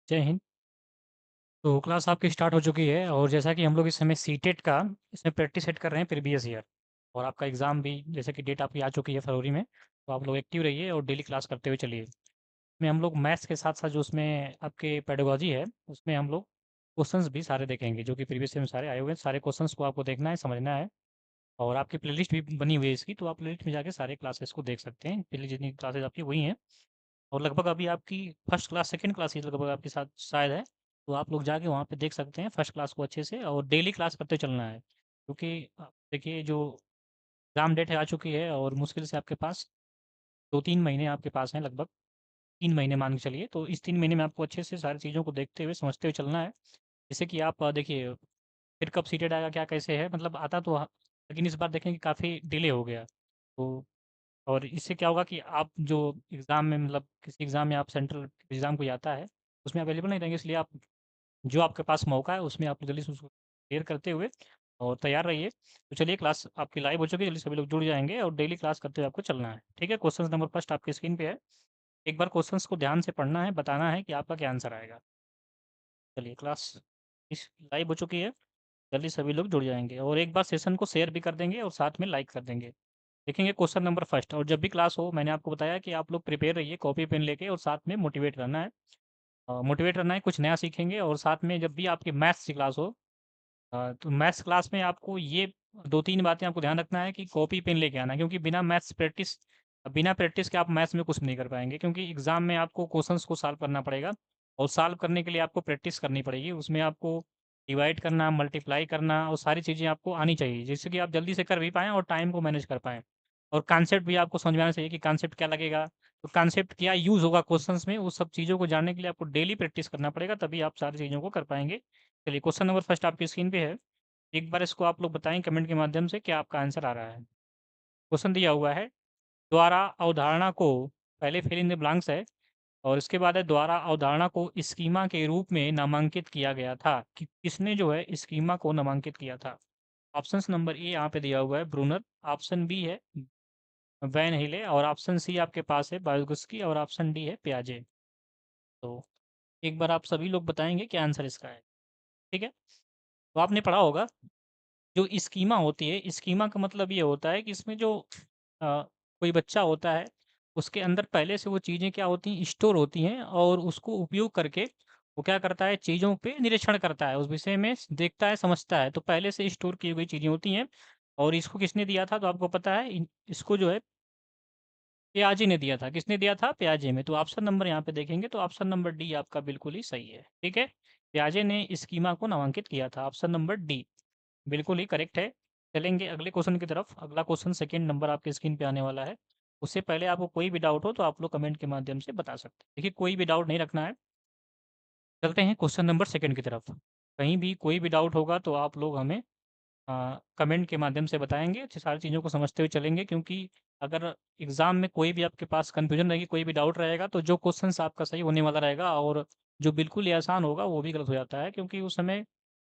जय हिंद। तो क्लास आपकी स्टार्ट हो चुकी है और जैसा कि हम लोग इस समय सीटेट का इसमें प्रैक्टिस सेट कर रहे हैं प्रीवियस ईयर। और आपका एग्ज़ाम भी जैसे कि डेट आपकी आ चुकी है फरवरी में, तो आप लोग एक्टिव रहिए और डेली क्लास करते हुए चलिए। इसमें हम लोग मैथ्स के साथ-साथ जो उसमें आपके पेडागॉजी है, उसमें हम लोग क्वेश्चंस भी सारे देखेंगे जो कि प्रीवियस ईयर में सारे आए हुए हैं। सारे क्वेश्चंस को आपको देखना है, समझना है और आपकी प्लेलिस्ट भी बनी हुई है इसकी, तो आप प्लेलिस्ट में जाके सारे क्लासेस को देख सकते हैं। पहले जितनी क्लासेस आपकी वही हैं। और लगभग अभी आपकी फर्स्ट क्लास, सेकंड क्लास ही लगभग आपके साथ शायद है, तो आप लोग जाके वहाँ पे देख सकते हैं फर्स्ट क्लास को अच्छे से और डेली क्लास करते चलना है। क्योंकि देखिए जो एग्ज़ाम डेट है आ चुकी है और मुश्किल से आपके पास 2-3 महीने आपके पास हैं लगभग, 3 महीने मान के चलिए। तो इस 3 महीने में आपको अच्छे से सारी चीज़ों को देखते हुए, समझते हुए चलना है। जैसे कि आप देखिए फिर कब सीटेट आएगा, क्या कैसे है, मतलब आता तो लेकिन इस बार देखें कि काफ़ी डिले हो गया। तो और इससे क्या होगा कि आप जो एग्ज़ाम में मतलब किसी एग्ज़ाम में आप सेंट्रल एग्ज़ाम कोई आता है, उसमें अवेलेबल नहीं रहेंगे, इसलिए आप जो आपके पास मौका है उसमें आप जल्दी से उसको क्लियर करते हुए और तैयार रहिए। तो चलिए क्लास आपकी लाइव हो चुकी है, जल्दी सभी लोग जुड़ जाएँगे और डेली क्लास करते हुए आपको चलना है। ठीक है? क्वेश्चन नंबर फर्स्ट आपकी स्क्रीन पे है। एक बार क्वेश्चंस को ध्यान से पढ़ना है, बताना है कि आपका क्या आंसर आएगा। चलिए क्लास इस लाइव हो चुकी है, जल्दी सभी लोग जुड़ जाएँगे और एक बार सेशन को शेयर भी कर देंगे और साथ में लाइक कर देंगे। देखेंगे क्वेश्चन नंबर फर्स्ट। और जब भी क्लास हो मैंने आपको बताया कि आप लोग प्रिपेयर रहिए कॉपी पेन लेके और साथ में मोटिवेट रहना है। मोटिवेट रहना है, कुछ नया सीखेंगे और साथ में जब भी आपकी मैथ्स की क्लास हो तो मैथ्स क्लास में आपको ये 2-3 बातें आपको ध्यान रखना है कि कॉपी पेन लेके आना है, क्योंकि बिना प्रैक्टिस के आप मैथ्स में कुछ नहीं कर पाएँगे, क्योंकि एग्ज़ाम में आपको क्वेश्चंस को सॉल्व करना पड़ेगा और सॉल्व करने के लिए आपको प्रैक्टिस करनी पड़ेगी। उसमें आपको डिवाइड करना, मल्टीप्लाई करना और सारी चीज़ें आपको आनी चाहिए, जिससे कि आप जल्दी से कर भी पाएँ और टाइम को मैनेज कर पाएँ। और कॉन्सेप्ट भी आपको समझ में आना चाहिए कि कॉन्सेप्ट क्या लगेगा, तो कॉन्सेप्ट क्या यूज़ होगा क्वेश्चंस में, उस सब चीज़ों को जानने के लिए आपको डेली प्रैक्टिस करना पड़ेगा, तभी आप सारी चीज़ों को कर पाएँगे। चलिए क्वेश्चन नंबर फर्स्ट आपकी स्क्रीन पे है। एक बार इसको आप लोग बताएँ कमेंट के माध्यम से क्या आपका आंसर आ रहा है। क्वेश्चन दिया हुआ है, द्वारा अवधारणा को पहले फिल इन द ब्लैंक्स है और इसके बाद है द्वारा अवधारणा को स्कीमा के रूप में नामांकित किया गया था। कि किसने जो है स्कीमा को नामांकित किया था? ऑप्शंस नंबर ए यहाँ पे दिया हुआ है ब्रूनर, ऑप्शन बी है वैन हिले और ऑप्शन सी आपके पास है वाइगोत्स्की और ऑप्शन डी है पियाजे। तो एक बार आप सभी लोग बताएँगे क्या आंसर इसका है, ठीक है? तो आपने पढ़ा होगा जो स्कीमा होती है, स्कीमा का मतलब ये होता है कि इसमें जो कोई बच्चा होता है, उसके अंदर पहले से वो चीज़ें क्या होती हैं, स्टोर होती हैं और उसको उपयोग करके वो क्या करता है, चीज़ों पे निरीक्षण करता है, उस विषय में देखता है, समझता है। तो पहले से स्टोर की हुई चीज़ें होती हैं और इसको किसने दिया था, तो आपको पता है इसको जो है पियाजे ने दिया था। किसने दिया था? पियाजे में। तो ऑप्शन नंबर यहाँ पे देखेंगे तो ऑप्शन नंबर डी आपका बिल्कुल ही सही है, ठीक है? पियाजे ने स्कीमा को नामांकित किया था, ऑप्शन नंबर डी। बिल्कुल ही करेक्ट है। चलेंगे अगले क्वेश्चन की तरफ। अगला क्वेश्चन सेकंड नंबर आपके स्क्रीन पे आने वाला है। उससे पहले आपको कोई भी डाउट हो तो आप लोग कमेंट के माध्यम से बता सकते हैं। देखिए कोई भी डाउट नहीं रखना है। चलते हैं क्वेश्चन नंबर सेकंड की तरफ। कहीं भी कोई भी डाउट होगा तो आप लोग हमें कमेंट के माध्यम से बताएँगे। सारी चीज़ों को समझते हुए चलेंगे, क्योंकि अगर एग्ज़ाम में कोई भी आपके पास कन्फ्यूज़न रहेगी, कोई भी डाउट रहेगा तो जो क्वेश्चन्स आपका सही होने वाला रहेगा और जो बिल्कुल ही आसान होगा वो भी गलत हो जाता है, क्योंकि उस समय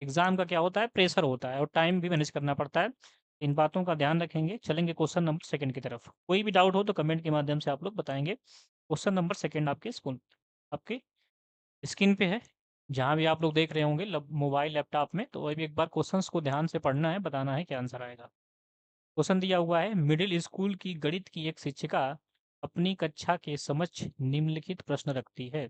एग्ज़ाम का क्या होता है, प्रेशर होता है और टाइम भी मैनेज करना पड़ता है। इन बातों का ध्यान रखेंगे। चलेंगे क्वेश्चन नंबर सेकंड की तरफ। कोई भी डाउट हो तो कमेंट के माध्यम से आप लोग बताएँगे। क्वेश्चन नंबर सेकंड आपके स्क्रीन पे है। जहाँ भी आप लोग देख रहे होंगे मोबाइल, लैपटॉप में, तो अभी एक बार क्वेश्चंस को ध्यान से पढ़ना है, बताना है क्या आंसर आएगा। क्वेश्चन दिया हुआ है, मिडिल स्कूल की गणित की एक शिक्षिका अपनी कक्षा के समक्ष निम्नलिखित प्रश्न रखती है।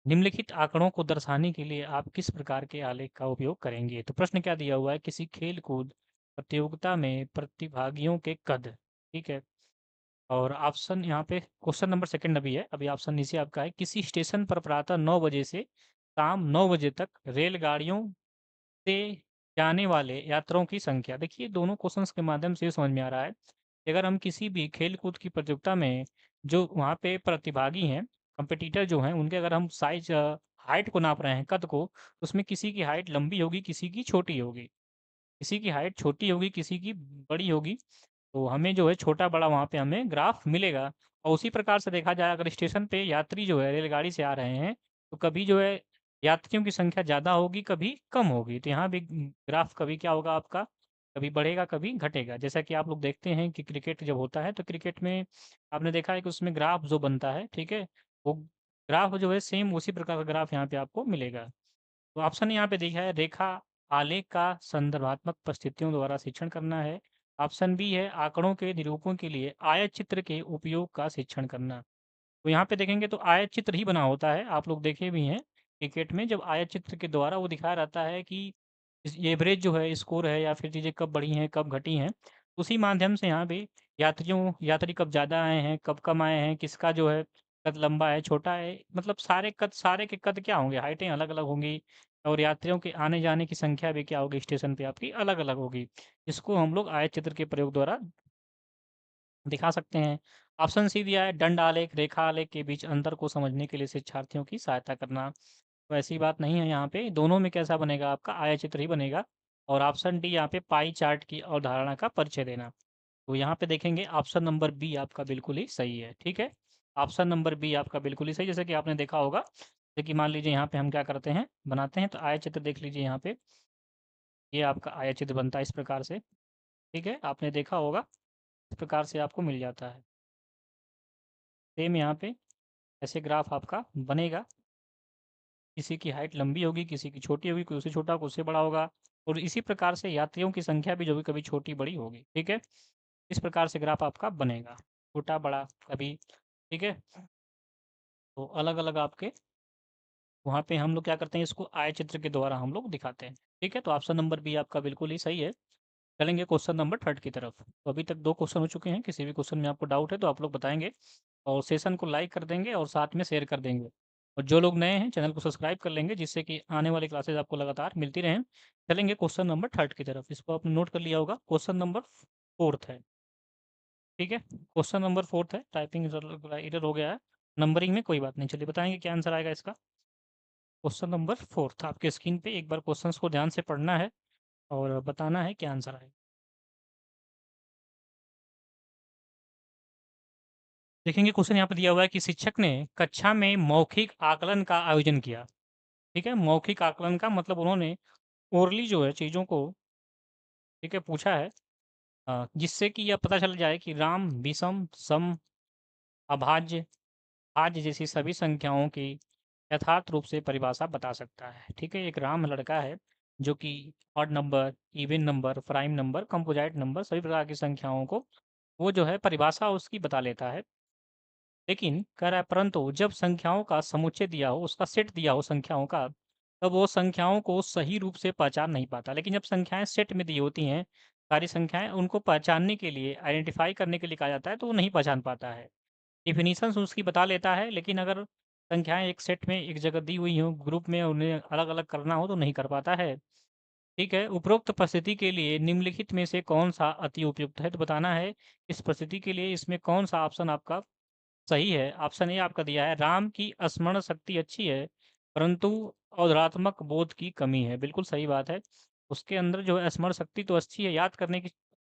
निम्नलिखित आंकड़ों को दर्शाने के लिए आप किस प्रकार के आलेख का उपयोग करेंगे? तो प्रश्न क्या दिया हुआ है, किसी खेल-कूद प्रतियोगिता में प्रतिभागियों के कद, ठीक है? और ऑप्शन यहाँ पे क्वेश्चन नंबर सेकंड अभी है, अभी ऑप्शन नीचे आपका है, किसी स्टेशन पर प्रातः 9 बजे से शाम 9 बजे तक रेलगाड़ियों से जाने वाले यात्रियों की संख्या। देखिए दोनों क्वेश्चंस के माध्यम से ये समझ में आ रहा है कि अगर हम किसी भी खेल-कूद की प्रतियोगिता में जो वहाँ पे प्रतिभागी हैं, कॉम्पिटिटर जो हैं, उनके अगर हम हाइट को नाप रहे हैं, कद को, तो उसमें किसी की हाइट लंबी होगी, किसी की छोटी होगी। किसी की हाइट छोटी होगी, किसी की बड़ी होगी, तो हमें जो है छोटा-बड़ा वहाँ पे हमें ग्राफ मिलेगा। और उसी प्रकार से देखा जाए अगर स्टेशन पे यात्री जो है रेलगाड़ी से आ रहे हैं, तो कभी जो है यात्रियों की संख्या ज़्यादा होगी, कभी कम होगी। तो यहाँ भी ग्राफ कभी क्या होगा आपका, कभी बढ़ेगा, कभी घटेगा। जैसा कि आप लोग देखते हैं कि क्रिकेट जब होता है, तो क्रिकेट में आपने देखा है कि उसमें ग्राफ जो बनता है, ठीक है? वो ग्राफ जो है सेम उसी प्रकार का ग्राफ यहाँ पे आपको मिलेगा। तो ऑप्शन यहाँ पे दिखा है रेखा आलेख का संदर्भात्मक परिस्थितियों द्वारा शिक्षण करना है। ऑप्शन बी है आंकड़ों के निरूपण के लिए आयत चित्र के उपयोग का शिक्षण करना। तो यहाँ पे देखेंगे तो आयत चित्र ही बना होता है, आप लोग देखे भी हैं क्रिकेट में जब आयत चित्र के द्वारा वो दिखाया रहता है कि एवरेज जो है स्कोर है या फिर चीज़ें कब बढ़ी हैं कब घटी हैं, उसी माध्यम से यहाँ पे यात्री कब ज़्यादा आए हैं कब कम आए हैं, किसका जो है कद लंबा है छोटा है, मतलब सारे के कद क्या होंगे, हाइटें अलग अलग होंगी और यात्रियों के आने जाने की संख्या भी क्या होगी स्टेशन पे आपकी अलग अलग होगी। इसको हम लोग आयत चित्र के प्रयोग द्वारा दिखा सकते हैं। ऑप्शन सी दिया है दंड आलेख, रेखा आलेख के बीच अंतर को समझने के लिए शिक्षार्थियों की सहायता करना। तो ऐसी बात नहीं है यहाँ पे, दोनों में कैसा बनेगा आपका आयचित्र ही बनेगा। और ऑप्शन डी यहाँ पे पाई चार्ट की अवधारणा का परिचय देना। तो यहाँ पे देखेंगे ऑप्शन नंबर बी आपका बिल्कुल ही सही है, ठीक है? ऑप्शन नंबर बी आपका बिल्कुल ही सही, जैसे कि आपने देखा होगा, जैसे कि मान लीजिए यहाँ पे हम क्या करते हैं, बनाते हैं तो आयचित्र देख लीजिए यहाँ पे, ये आपका आयचित्र बनता है इस प्रकार से, ठीक है? आपने देखा होगा, इस प्रकार से आपको मिल जाता है। सेम यहाँ पे ऐसे ग्राफ आपका बनेगा, किसी की हाइट लंबी होगी, किसी की छोटी होगी, कोई उससे छोटा, कोई उससे बड़ा होगा और इसी प्रकार से यात्रियों की संख्या भी जो भी कभी छोटी-बड़ी होगी, ठीक है? इस प्रकार से ग्राफ आपका बनेगा, छोटा-बड़ा कभी, ठीक है? तो अलग-अलग आपके वहाँ पे हम लोग क्या करते हैं, इसको आयचित्र के द्वारा हम लोग दिखाते हैं, ठीक है? तो ऑप्शन नंबर बी आपका बिल्कुल ही सही है। चलेंगे क्वेश्चन नंबर 3 की तरफ। तो अभी तक 2 क्वेश्चन हो चुके हैं, किसी भी क्वेश्चन में आपको डाउट है तो आप लोग बताएँगे और सेशन को लाइक कर देंगे और साथ में शेयर कर देंगे। और जो लोग नए हैं चैनल को सब्सक्राइब कर लेंगे जिससे कि आने वाली क्लासेस आपको लगातार मिलती रहें। चलेंगे क्वेश्चन नंबर 3 की तरफ, इसको आपने नोट कर लिया होगा, क्वेश्चन नंबर 4th है, ठीक है? क्वेश्चन नंबर 4th है, टाइपिंग एरर हो गया है, नंबरिंग में कोई बात नहीं, चलिए बताएँगे क्या आंसर आएगा इसका? क्वेश्चन नंबर 4th आपके स्क्रीन पे एक बार क्वेश्चंस को ध्यान से पढ़ना है और बताना है क्या आंसर आएगा। देखेंगे क्वेश्चन यहाँ पे दिया हुआ है कि शिक्षक ने कक्षा में मौखिक आकलन का आयोजन किया, ठीक है? मौखिक आकलन का मतलब उन्होंने ओरली जो है चीज़ों को, ठीक है, पूछा है, जिससे कि यह पता चल जाए कि राम विषम, सम, अभाज्य, भाज्य जैसी सभी संख्याओं की यथार्थ रूप से परिभाषा बता सकता है, ठीक है? एक राम लड़का है जो कि odd number, even number, prime number, composite number सभी प्रकार की संख्याओं को वो जो है परिभाषा उसकी बता लेता है। लेकिन कह रहा है परंतु जब संख्याओं का समुच्चय दिया हो, उसका सेट दिया हो संख्याओं का, तब वो संख्याओं को सही रूप से पहचान नहीं पाता। लेकिन जब संख्याएँ सेट में दी होती हैं, सारी संख्याएँ उनको पहचानने के लिए, आइडेंटिफ़ाई करने के लिए कहा जाता है, तो वो नहीं पहचान पाता है। डेफिनिशंस उसकी बता लेता है, लेकिन अगर संख्याएँ एक सेट में एक जगह दी हुई हों, ग्रुप में उन्हें अलग-अलग करना हो, तो नहीं कर पाता है। ठीक है, उपरोक्त परिस्थिति के लिए निम्नलिखित में से कौन-सा अति उपयुक्त है? तो बताना है, इस परिस्थिति के लिए इसमें कौन-सा ऑप्शन आपका सही है। ऑप्शन ए आपका दिया है राम की स्मरण शक्ति अच्छी है, परंतु अवधारणात्मक बोध की कमी है। बिल्कुल सही बात है। उसके अंदर जो है स्मरण शक्ति तो अच्छी है,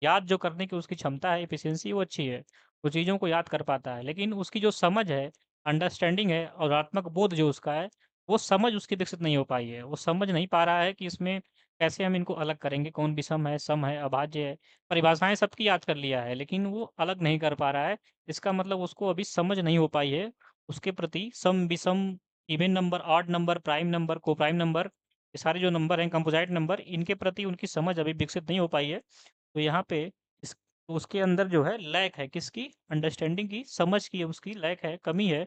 याद जो करने की उसकी क्षमता है, एफिशिएंसी वो अच्छी है। वो चीज़ों को याद कर पाता है, लेकिन उसकी जो समझ है, अंडरस्टैंडिंग है, अवधारणात्मक बोध जो उसका है, वो समझ उसकी विकसित नहीं हो पाई है। वो समझ नहीं पा रहा है कि इसमें कैसे हम इनको अलग करेंगे, कौन विषम है, सम है, अभाज्य है। परिभाषाएँ सबकी याद कर लिया है, लेकिन वो अलग नहीं कर पा रहा है। इसका मतलब उसको अभी समझ नहीं हो पाई है, उसके प्रति सम, विषम, even number, odd number, prime number, co-prime number, ये सारे जो नंबर हैं, कंपोज़ाइट नंबर, इनके प्रति उनकी समझ अभी विकसित नहीं हो पाई है। तो यहाँ पे इस उसके अंदर जो है लैक है, किसकी? अंडरस्टैंडिंग की, समझ की उसकी लैक है, कमी है।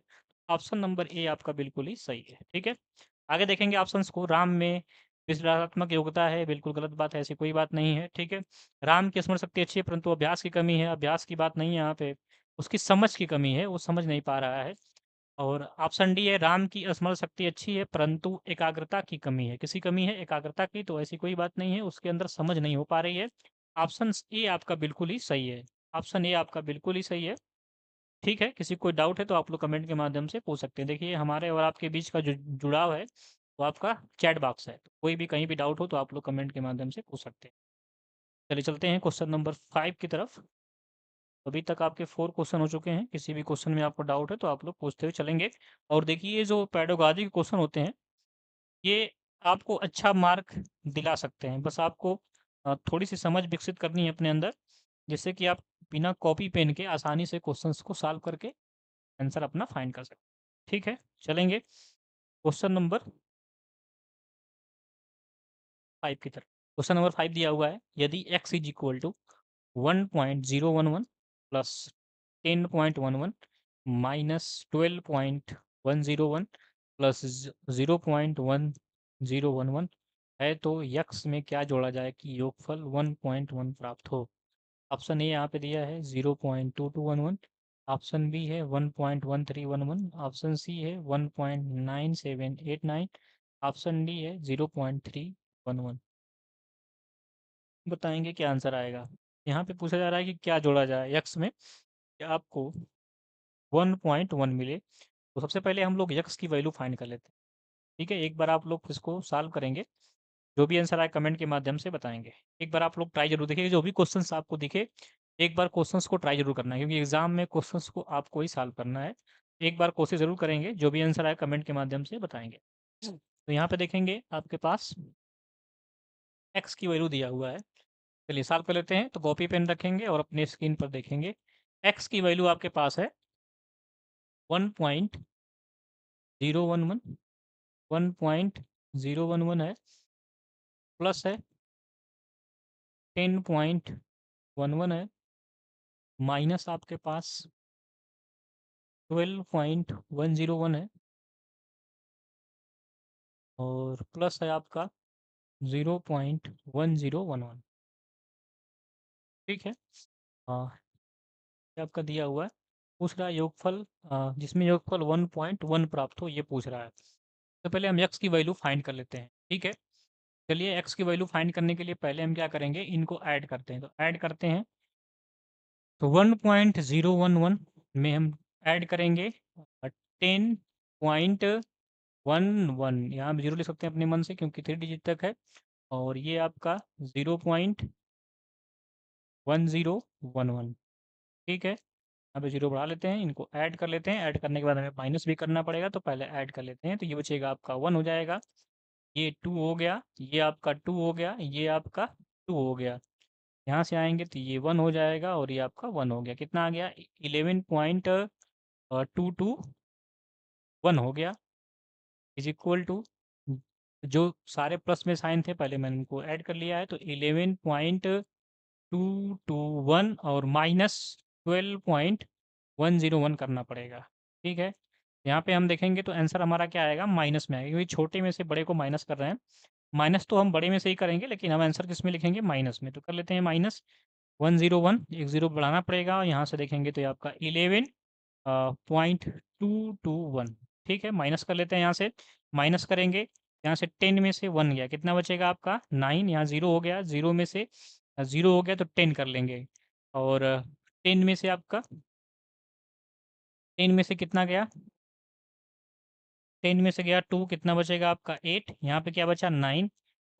ऑप्शन नंबर ए आपका बिल्कुल ही सही है, ठीक है? आगे देखेंगे ऑप्शंस को, राम में विश्लेषणात्मक योग्यता है, बिल्कुल गलत बात है, ऐसी कोई बात नहीं है, ठीक है? राम की स्मरण शक्ति अच्छी है, परंतु अभ्यास की कमी है, अभ्यास की बात नहीं है यहाँ पे। उसकी समझ की कमी है, वो समझ नहीं पा रहा है। और ऑप्शन डी है राम की स्मरण शक्ति अच्छी है, परंतु एकाग्रता की कमी है। किसकी कमी है? एकाग्रता की, तो ऐसी कोई बात नहीं है, उसके अंदर समझ नहीं हो पा रही है। ऑप्शन ए आपका बिल्कुल ही सही है। ऑप्शन ए आपका बिल्कुल ही सही है। ठीक है, किसी को कोई डाउट है तो आप लोग कमेंट के माध्यम से पूछ सकते हैं। देखिए हमारे और आपके बीच का जो जुड़ाव है, वो आपका चैट बॉक्स है। कोई भी कहीं भी डाउट हो तो आप लोग कमेंट के माध्यम से पूछ सकते हैं। चलिए चलते हैं क्वेश्चन नंबर 5 की तरफ। अभी तक आपके 4 क्वेश्चन हो चुके हैं, किसी भी क्वेश्चन में आपको डाउट है तो आप लोग पूछते हुए चलेंगे। और देखिए ये जो पेडागॉजी के क्वेश्चन होते हैं, ये आपको अच्छा मार्क दिला सकते हैं। बस आपको थोड़ी-सी समझ विकसित करनी है अपने अंदर, जिससे कि आप बिना कॉपी पेन के आसानी से क्वेश्चंस को सॉल्व करके आंसर अपना फाइंड कर सकते हैं। ठीक है, चलेंगे क्वेश्चन नंबर 5 की तरफ। क्वेश्चन नंबर 5 दिया हुआ है, यदि x is equal to 1.011 plus 10.11 minus 12.101 plus 0.1011 है तो यक्स में क्या जोड़ा जाए कि योगफल 1.1 प्राप्त हो। ऑप्शन ए यहाँ पे दिया है 0.2211, ऑप्शन बी है 1.1311, ऑप्शन सी है 1.9789, ऑप्शन डी है 0.311। बताएंगे क्या आंसर आएगा। यहाँ पे पूछा जा रहा है कि क्या जोड़ा जाए यक्स में कि आपको 1.1 मिले। तो सबसे पहले हम लोग यक्स की वैल्यू फाइंड कर लेते हैं। ठीक है, एक बार आप लोग इसको सॉल्व करेंगे, जो भी आंसर आए कमेंट के माध्यम से बताएंगे। एक बार आप लोग ट्राई जरूर देखिए, जो भी क्वेश्चंस आपको दिखे एक बार क्वेश्चंस को ट्राई जरूर करना है, क्योंकि एग्जाम में क्वेश्चंस को आपको ही सॉल्व करना है। एक बार कोशिश जरूर करेंगे, जो भी आंसर आए कमेंट के माध्यम से बताएंगे। तो यहाँ पे देखेंगे आपके पास एक्स की वैल्यू दिया हुआ है। चलिए सॉल्व कर लेते हैं। तो कॉपी पेन रखेंगे और अपने स्क्रीन पर देखेंगे। एक्स की वैल्यू आपके पास है 1.011, 1.011 है, प्लस है 10.11 है, माइनस आपके पास 12.101 है, और प्लस है आपका 0.1011। ठीक है, ये आपका दिया हुआ है। पूछ रहा है योगफल, जिसमें योगफल 1.1 प्राप्त हो, ये पूछ रहा है। तो पहले हम एक्स की वैल्यू फाइंड कर लेते हैं। ठीक है, चलिए एक्स की वैल्यू फाइंड करने के लिए पहले हम क्या करेंगे, इनको ऐड करते हैं। तो ऐड करते हैं, तो 1.011 में हम ऐड करेंगे 10.11, यहाँ हम जीरो लिख सकते हैं अपने मन से क्योंकि 3 डिजिट तक है, और ये आपका 0.1011। ठीक है, यहाँ पे जीरो बढ़ा लेते हैं, इनको ऐड कर लेते हैं। ऐड करने के बाद हमें माइनस भी करना पड़ेगा, तो पहले ऐड कर लेते हैं। तो ये बचेगा आपका 1 हो जाएगा, ये 2 हो गया, ये आपका 2 हो गया, ये आपका 2 हो गया। यहाँ से आएंगे तो ये 1 हो जाएगा और ये आपका 1 हो गया। कितना आ गया, 11.221 हो गया, इज इक्वल टू, जो सारे प्लस में साइन थे पहले मैंने उनको ऐड कर लिया है, तो 11.221 और माइनस 12.101 करना पड़ेगा। ठीक है, यहाँ पे हम देखेंगे तो आंसर हमारा क्या आएगा, माइनस में आएगा, क्योंकि छोटे में से बड़े को माइनस कर रहे हैं। माइनस तो हम बड़े में से ही करेंगे, लेकिन हम आंसर किस में लिखेंगे, माइनस में। तो कर लेते हैं माइनस 101, एक जीरो बढ़ाना पड़ेगा, और यहाँ से देखेंगे तो ये आपका 11.221। ठीक है, माइनस कर लेते हैं, यहाँ से माइनस करेंगे, यहाँ से 10 में से 1 गया, कितना बचेगा आपका 9, यहाँ 0 हो गया, 0 में से 0 हो गया तो 10 कर लेंगे, और 10 में से आपका 10 में से कितना गया, 10 में से गया 2, कितना बचेगा आपका 8, यहाँ पे क्या बचा 9,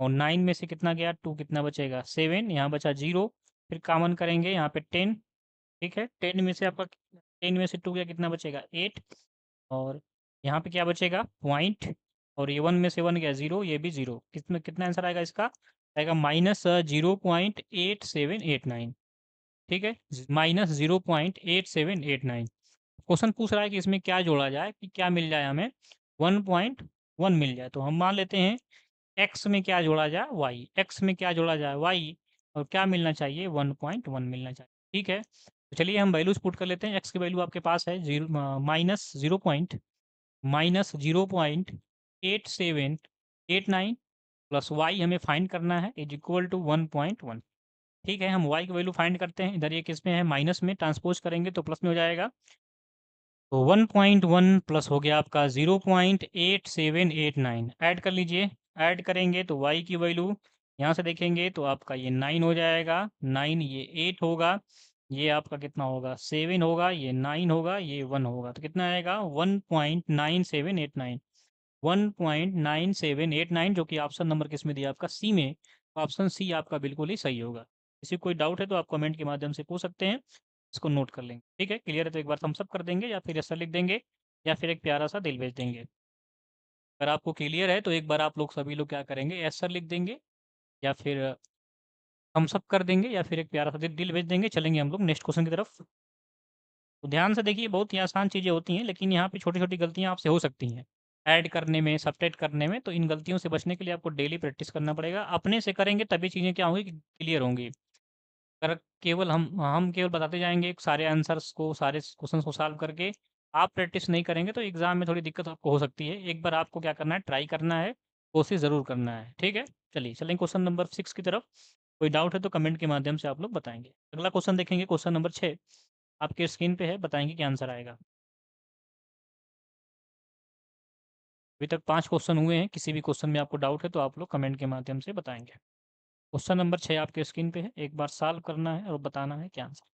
और 9 में से कितना गया 2, कितना बचेगा 7, यहाँ बचा 0, फिर कॉमन करेंगे यहाँ पे 10। ठीक है, 10 में से आपका 10 में से 2 गया, कितना बचेगा 8, और यहाँ पे क्या बचेगा पॉइंट, और ये 1 में से 1 गया 0, ये भी 0, कितना कितना आंसर आएगा इसका, आएगा माइनस 0.8789। ठीक है, माइनस 0.8789। क्वेश्चन पूछ रहा है कि इसमें क्या जोड़ा जाए कि क्या मिल जाए हमें, 1.1 मिल जाए। तो हम मान लेते हैं एक्स में क्या जोड़ा जाए, वाई, एक्स में क्या जोड़ा जाए वाई, और क्या मिलना चाहिए 1.1 मिलना चाहिए। ठीक है, तो चलिए हम वैल्यूज पुट कर लेते हैं। एक्स की वैल्यू आपके पास है जीरो, माइनस 0.8789, प्लस वाई हमें फाइंड करना है, इज इक्वल टू 1.1। ठीक है, हम वाई की वैल्यू फाइंड करते हैं, इधर ये किस में है, माइनस में, ट्रांसपोज करेंगे तो प्लस में हो जाएगा। तो 1.1 प्लस हो गया आपका 0.8789, ऐड कर लीजिए। ऐड करेंगे तो y की वैल्यू यहाँ से देखेंगे तो आपका ये 9 हो जाएगा, 9 ये 8 होगा, ये आपका कितना होगा 7 होगा, ये 9 होगा, ये 1 होगा, तो कितना आएगा 1.9789, 1.9789, जो कि ऑप्शन नंबर किस में दिया आपका सी में। ऑप्शन सी आपका बिल्कुल ही सही होगा। किसी कोई डाउट है तो आप कमेंट के माध्यम से पूछ सकते हैं, इसको नोट कर लेंगे। ठीक है, क्लियर है तो एक बार थम्स अप कर देंगे, या फिर ऐसा लिख देंगे, या फिर एक प्यारा सा दिल भेज देंगे। अगर आपको क्लियर है तो एक बार आप लोग सभी लोग क्या करेंगे, एस सर लिख देंगे, या फिर थम्स अप कर देंगे, या फिर एक प्यारा सा दिल दिल भेज देंगे। चलेंगे हम लोग नेक्स्ट क्वेश्चन की तरफ। तो ध्यान से देखिए, बहुत ही आसान चीज़ें होती हैं, लेकिन यहाँ पे छोटी-छोटी गलतियाँ आपसे हो सकती हैं। ऐड करने में, सब्ट्रैक्ट करने में, तो इन गलतियों से बचने के लिए आपको डेली प्रैक्टिस करना पड़ेगा। अपने से करेंगे तभी चीज़ें क्या होंगी कि क्लियर होंगी। अगर केवल हम केवल बताते जाएँगे सारे आंसर्स को, सारे क्वेश्चंस को सॉल्व करके, आप प्रैक्टिस नहीं करेंगे तो एग्ज़ाम में थोड़ी दिक्कत आपको हो सकती है। एक बार आपको क्या करना है, ट्राई करना है, कोशिश ज़रूर करना है, ठीक है? चलिए, चलें क्वेश्चन नंबर 6 की तरफ। कोई डाउट है तो कमेंट के माध्यम से आप लोग बताएँगे। अगला क्वेश्चन देखेंगे, क्वेश्चन नंबर 6 आपके स्क्रीन पे है, बताएँगे क्या आंसर आएगा। अभी तक 5 क्वेश्चन हुए हैं, किसी भी क्वेश्चन में आपको डाउट है तो आप लोग कमेंट के माध्यम से बताएँगे। क्वेश्चन नंबर 6 आपके स्क्रीन पे है, एक बार सॉल्व करना है और बताना है क्या आंसर।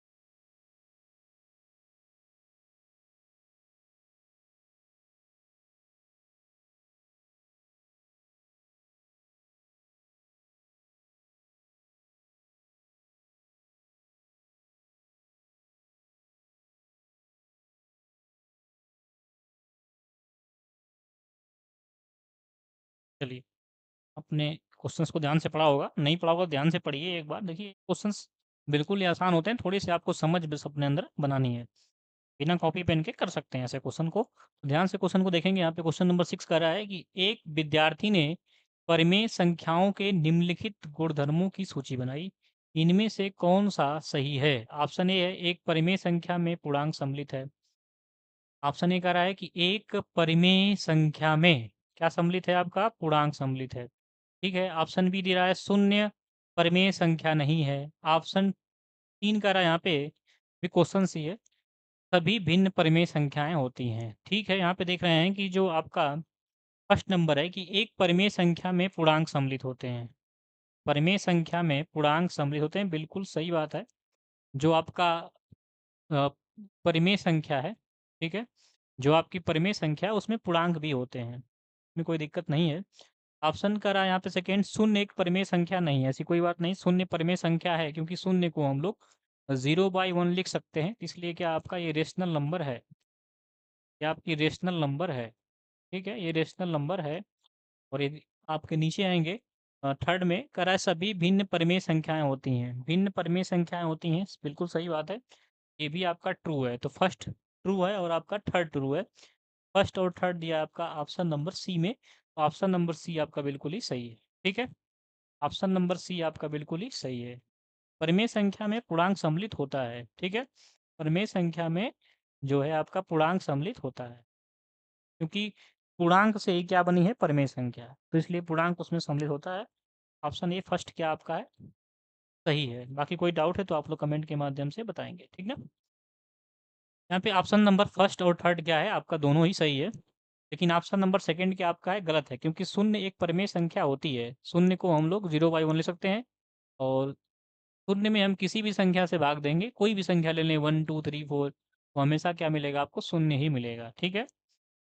चलिए, आपने क्वेश्चंस को ध्यान से पढ़ा होगा, नहीं पढ़ा होगा ध्यान से पढ़िए एक बार। देखिए, क्वेश्चंस बिल्कुल ही आसान होते हैं, थोड़ी-सी आपको समझ बस अपने अंदर बनानी है। बिना कॉपी पेन के कर सकते हैं ऐसे क्वेश्चन को। ध्यान से क्वेश्चन को देखेंगे, यहाँ पे क्वेश्चन नंबर 6 कह रहा है कि एक विद्यार्थी ने परिमेय संख्याओं के निम्नलिखित गुणधर्मों की सूची बनाई। इनमें से कौन-सा सही है? ऑप्शन ए है, एक परिमेय संख्या में पूर्णांक सम्मिलित है। ऑप्शन ए कह रहा है कि एक परिमेय संख्या में क्या सम्मिलित है आपका? पूर्णांक सम्मिलित है। ठीक है। ऑप्शन बी दे रहा है शून्य परिमेय संख्या नहीं है। ऑप्शन 3 कह रहा है यहाँ पे भी क्वेश्चन सी है, सभी भिन्न परिमेय संख्याएँ होती हैं। ठीक है, यहाँ पे देख रहे हैं कि जो आपका फर्स्ट नंबर है कि एक परिमेय संख्या में पूर्णांक सम्मिलित होते हैं। परिमेय संख्या में पूर्णांक सम्मिलित होते हैं, बिल्कुल सही बात है। जो आपका अ, परिमेय संख्या है, ठीक है? जो आपकी परिमेय संख्या है उसमें पूर्णांक भी होते हैं, इसमें कोई दिक्कत नहीं है। ऑप्शन करा यहाँ पे सेकंड, शून्य एक परिमेय संख्या नहीं है, ऐसी कोई बात नहीं, शून्य परिमेय संख्या है क्योंकि शून्य को हम लोग 0/1 लिख सकते हैं, इसलिए क्या आपका ये रेशनल नंबर है, ये आपकी रेशनल नंबर है, ठीक है? ये रेशनल नंबर है। और यदि आपके नीचे आएँगे थर्ड में करा सभी भिन्न परिमेय संख्याएँ होती हैं, भिन्न परिमेय संख्याएँ होती हैं, बिल्कुल सही बात है। ये भी आपका ट्रू है, तो फर्स्ट ट्रू है और आपका थर्ड ट्रू है। फर्स्ट और थर्ड दिया आपका ऑप्शन नंबर सी में, तो ऑप्शन नंबर सी आपका बिल्कुल ही सही है, ठीक है? ऑप्शन नंबर सी आपका बिल्कुल ही सही है। परिमेय संख्या में पूर्णांक सम्मिलित होता है, ठीक है? परिमेय संख्या में जो है आपका पूर्णांक सम्मिलित होता है, क्योंकि पूर्णांक से ही क्या बनी है? परिमेय संख्या, तो इसलिए पूर्णांक उसमें सम्मिलित होता है। ऑप्शन ए फर्स्ट क्या आपका है? सही है। बाकी कोई डाउट है तो आप लोग कमेंट के माध्यम से बताएँगे, ठीक ना? यहाँ पे ऑप्शन नंबर फर्स्ट और थर्ड क्या है? आपका दोनों ही सही है। लेकिन ऑप्शन नंबर सेकंड क्या आपका है? गलत है, क्योंकि शून्य एक परिमेय संख्या होती है। शून्य को हम लोग 0/1 ले सकते हैं और शून्य में हम किसी भी संख्या से भाग देंगे, कोई भी संख्या ले लें 1, 2, 3, 4, तो हमेशा क्या मिलेगा आपको? शून्य ही मिलेगा, ठीक है?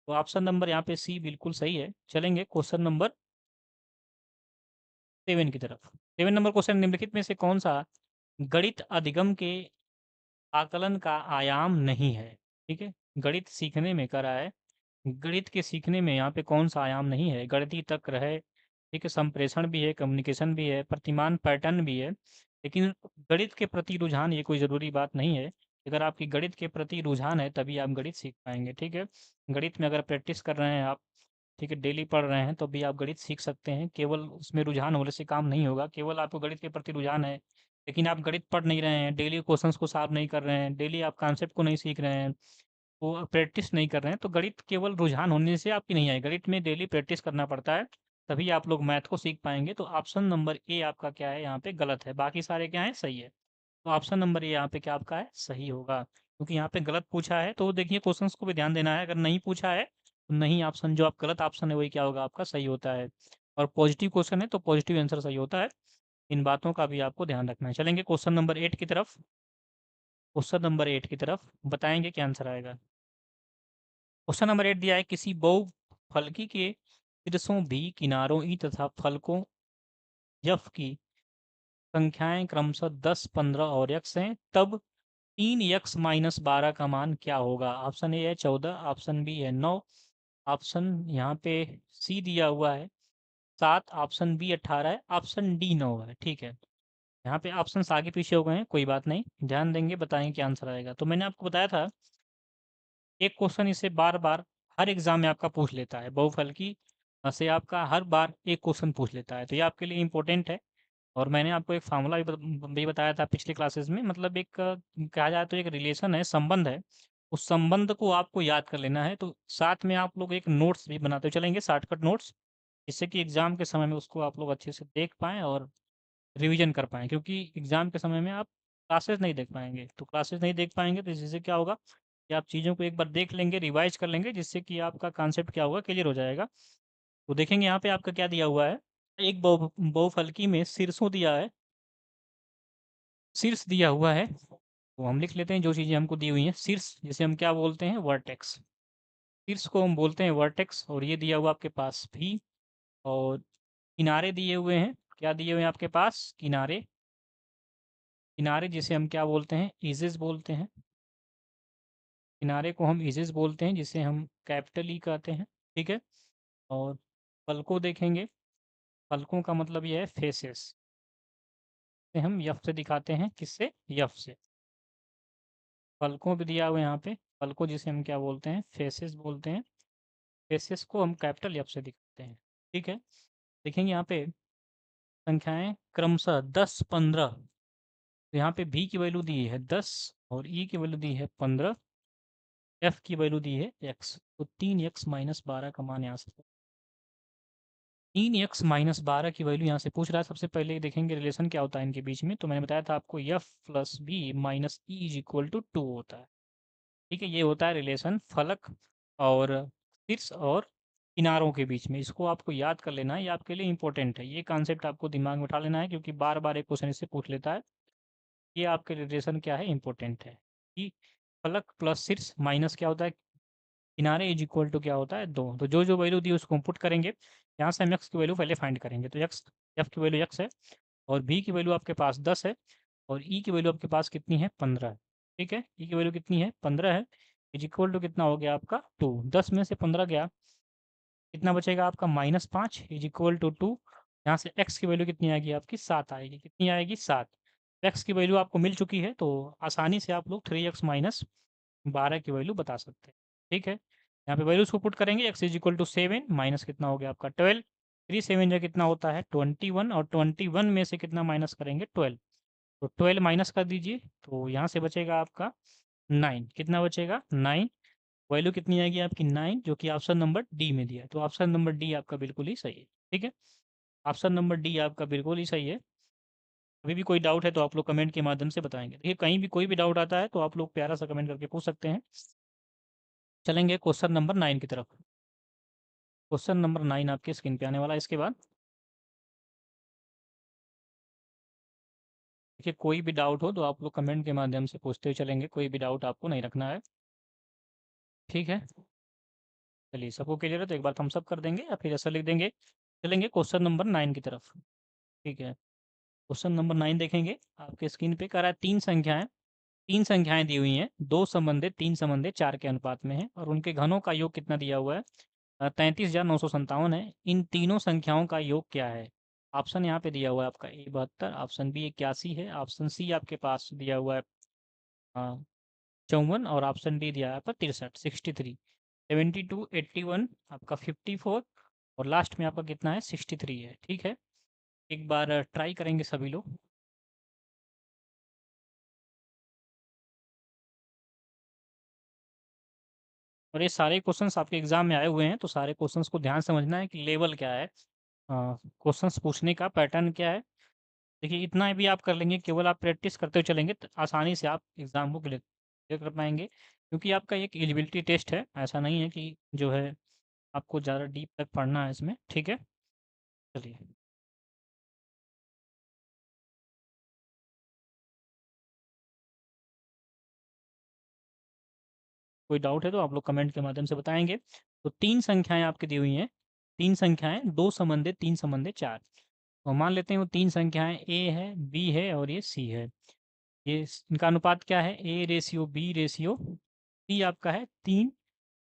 तो ऑप्शन नंबर यहाँ पे सी बिल्कुल सही है। चलेंगे क्वेश्चन नंबर 7 की तरफ। 7 नंबर क्वेश्चन, निम्नलिखित में से कौन-सा गणित अधिगम के आकलन का आयाम नहीं है? ठीक है? गणित सीखने में करा है, गणित के सीखने में यहाँ पे कौन-सा आयाम नहीं है? गणितीय तर्क है, ठीक है, संप्रेषण भी है, कम्युनिकेशन भी है, प्रतिमान पैटर्न भी है। लेकिन गणित के प्रति रुझान ये कोई ज़रूरी बात नहीं है। अगर आपकी गणित के प्रति रुझान है तभी आप गणित सीख पाएँगे, ठीक है? गणित में अगर प्रैक्टिस कर रहे हैं आप, ठीक है, डेली पढ़ रहे हैं तो भी आप गणित सीख सकते हैं। केवल उसमें रुझान होने से काम नहीं होगा, केवल आपको गणित के प्रति रुझान है, लेकिन आप गणित पढ़ नहीं रहे हैं, डेली क्वेश्चंस को सॉल्व नहीं कर रहे हैं, डेली आप कॉन्सेप्ट को नहीं सीख रहे हैं, वो प्रैक्टिस नहीं कर रहे हैं, तो गणित केवल रुझान होने से आपकी नहीं आएगी। गणित में डेली प्रैक्टिस करना पड़ता है, तभी आप लोग मैथ को सीख पाएँगे। तो ऑप्शन नंबर ए आपका क्या है? यहाँ पे गलत है, बाकी सारे क्या हैं? सही है। तो ऑप्शन नंबर ए यहाँ पे क्या आपका है? सही होगा, क्योंकि यहाँ पे गलत पूछा है, तो देखिए क्वेश्चंस को भी ध्यान देना है। अगर नहीं पूछा है, तो नहीं ऑप्शन जो आप गलत ऑप्शन है वही क्या होगा? आपका सही होता है। और पॉजिटिव क्वेश्चन है तो पॉजिटिव आंसर सही होता है। इन बातों का भी आपको ध्यान रखना है। चलेंगे क्वेश्चन नंबर 8 की तरफ। क्वेश्चन नंबर 8 की तरफ बताएँगे क्या आंसर आएगा? क्वेश्चन नंबर 8 दिया है, किसी बहुफलकी के शीर्षों भी किनारों ई तथा फलकों यफ की संख्याएं क्रमशः 10, 15 और यक्स हैं, तब 3 यक्स माइनस 12 का मान क्या होगा? ऑप्शन ए है 14, ऑप्शन बी है 9, ऑप्शन यहाँ पे सी दिया हुआ है 7, ऑप्शन बी 18 है, ऑप्शन डी 9 है। ठीक है, यहाँ पे ऑप्शन आगे पीछे हो गए हैं, कोई बात नहीं, ध्यान देंगे, बताएंगे क्या आंसर आएगा। तो मैंने आपको बताया था एक क्वेश्चन इससे बार-बार हर एग्ज़ाम में आपका पूछ लेता है, बहुफलकी से आपका हर बार एक क्वेश्चन पूछ लेता है, तो ये आपके लिए इम्पोर्टेंट है। और मैंने आपको एक फ़ॉर्मूला भी बताया था पिछली क्लासेस में, मतलब एक कहा जाए तो एक रिलेशन है, संबंध है, उस संबंध को आपको याद कर लेना है। तो साथ में आप लोग एक नोट्स भी बनाते चलेंगे, शॉर्टकट नोट्स, जिससे कि एग्ज़ाम के समय में उसको आप लोग अच्छे से देख पाएँ और रिवीजन कर पाएँ, क्योंकि एग्ज़ाम के समय में आप क्लासेस नहीं देख पाएँगे। तो क्लासेस नहीं देख पाएँगे तो इससे क्या होगा कि आप चीज़ों को एक बार देख लेंगे, रिवाइज़ कर लेंगे, जिससे कि आपका कॉन्सेप्ट क्या होगा, क्लियर हो जाएगा। तो देखेंगे यहाँ पे आपका क्या दिया हुआ है, एक बहुफलकी में शीर्षों दिया है, शीर्ष दिया हुआ है, तो हम लिख लेते हैं जो चीज़ें हमको दी हुई हैं। शीर्ष जिसे हम क्या बोलते हैं, वर्टेक्स। शीर्ष को हम बोलते हैं वर्टेक्स, और ये दिया हुआ आपके पास भी। और किनारे दिए हुए हैं, क्या दिए हुए हैं आपके पास, किनारे। किनारे जिसे हम क्या बोलते हैं, एजेस बोलते हैं। किनारे को हम एजेस बोलते हैं, जिसे हम कैपिटल ई कहते हैं, ठीक है। और पलकों देखेंगे, पलकों का मतलब ये है फेसेस, से हम यफ से दिखाते हैं, किससे, यफ से। पलकों भी दिया हुआ है यहाँ पे, पलकों जिसे हम क्या बोलते हैं, फेसेस बोलते हैं। फेसेस को हम कैपिटल एफ से दिखाते हैं, ठीक है। देखेंगे यहाँ पे संख्याएं क्रमशः 10, 15। तो यहाँ पे भी की वैल्यू दी है 10 और ई की वैल्यू दी है 15, एफ की वैल्यू दी है एक्स। तो 3x-12 का मान यहाँ से 3x-12 की वैल्यू यहाँ से पूछ रहा है। सबसे पहले देखेंगे रिलेशन क्या होता है इनके बीच में। तो मैंने बताया था आपको F plus B minus E is equal to 2 होता है, ठीक है। ये होता है रिलेशन फलक और शीर्ष और किनारों के बीच में। इसको आपको याद कर लेना है, ये आपके लिए इंपॉर्टेंट है। ये कॉन्सेप्ट आपको दिमाग में उठा लेना है, क्योंकि बार बार एक क्वेश्चन इससे पूछ लेता है। ये आपके रिलेशन क्या है, इंपॉर्टेंट है कि फलक प्लस शीर्ष माइनस क्या होता है, किनारे इज इक्वल टू क्या होता है, 2। तो जो जो वैल्यू दी उसको हम पुट करेंगे। यहाँ से हम एक्स की वैल्यू पहले फाइंड करेंगे। तो एक्स, एफ की वैल्यू एक्स है, और बी की वैल्यू आपके पास 10 है, और ई की वैल्यू आपके पास कितनी है, 15 है, ठीक है। ई की वैल्यू कितनी है, 15 है, इज इक्वल टू कितना हो गया आपका 2। 10 में से 15 गया, कितना बचेगा आपका -5 इज इक्वल टू 2। यहाँ से एक्स की वैल्यू कितनी आएगी आपकी, 7 आएगी। कितनी आएगी, 7। एक्स की वैल्यू आपको मिल चुकी है, तो आसानी से आप लोग 3x-12 की वैल्यू बता सकते हैं, ठीक है। यहाँ पे वैल्यूज को पुट करेंगे, X is equal to 7 minus कितना हो गया आपका 12। 3 7 जो कितना होता है 21, और 21 में से कितना माइनस करेंगे 12। तो 12 माइनस कर दीजिए, तो यहाँ से बचेगा आपका 9। कितना बचेगा, 9। वैल्यू कितनी आएगी आपकी 9, जो कि ऑप्शन नंबर डी में दिया है। तो ऑप्शन नंबर डी आपका बिल्कुल ही सही है, ठीक है। ऑप्शन नंबर डी आपका बिल्कुल ही सही है। अभी भी कोई डाउट है तो आप लोग कमेंट के माध्यम से बताएंगे। देखिए कहीं भी कोई भी डाउट आता है तो आप लोग प्यारा सा कमेंट करके पूछ सकते हैं। चलेंगे क्वेश्चन नंबर 9 की तरफ। क्वेश्चन नंबर 9 आपके स्क्रीन पे आने वाला है इसके बाद। देखिए कोई भी डाउट हो तो आप लोग कमेंट के माध्यम से पूछते हुए चलेंगे, कोई भी डाउट आपको नहीं रखना है, ठीक है। चलिए सबको क्लियर है तो एक बार थम्स अप कर देंगे या फिर ऐसा लिख देंगे। चलेंगे क्वेश्चन नंबर 9 की तरफ, ठीक है। क्वेश्चन नंबर 9 देखेंगे, आपके स्क्रीन पे कह रहा है तीन संख्याएं दी हुई हैं, 2 संबंधित 3 संबंधित 4 के अनुपात में है, और उनके घनों का योग कितना दिया हुआ है, 33,957 है। इन तीनों संख्याओं का योग क्या है। ऑप्शन यहाँ पे दिया हुआ है आपका ए 72, ऑप्शन बी 81 है, ऑप्शन सी आपके पास दिया हुआ है 54, और ऑप्शन डी दिया है आपका 63, 63, 72, 81 आपका 54, और लास्ट में आपका कितना है 63 है, ठीक है। एक बार ट्राई करेंगे सभी लोग। और ये सारे क्वेश्चंस आपके एग्जाम में आए हुए हैं, तो सारे क्वेश्चंस को ध्यान से समझना है कि लेवल क्या है, क्वेश्चंस पूछने का पैटर्न क्या है। देखिए इतना भी आप कर लेंगे, केवल आप प्रैक्टिस करते हुए चलेंगे तो आसानी से आप एग्ज़ाम को क्लियर क्लियर कर पाएंगे, क्योंकि आपका एक एलिजिबिलिटी टेस्ट है। ऐसा नहीं है कि जो है आपको ज़्यादा डीप तक पढ़ना है इसमें, ठीक है। चलिए कोई डाउट है तो आप लोग कमेंट के माध्यम से बताएंगे। तो 3 संख्याएं आपकी दी हुई हैं, 3 संख्याएं, 2 संबंधित 3 संबंधित 4। तो मान लेते हैं वो 3 संख्याएं ए है, बी है और ये सी है। ये इनका अनुपात क्या है, A ratio B ratio C आपका है 3,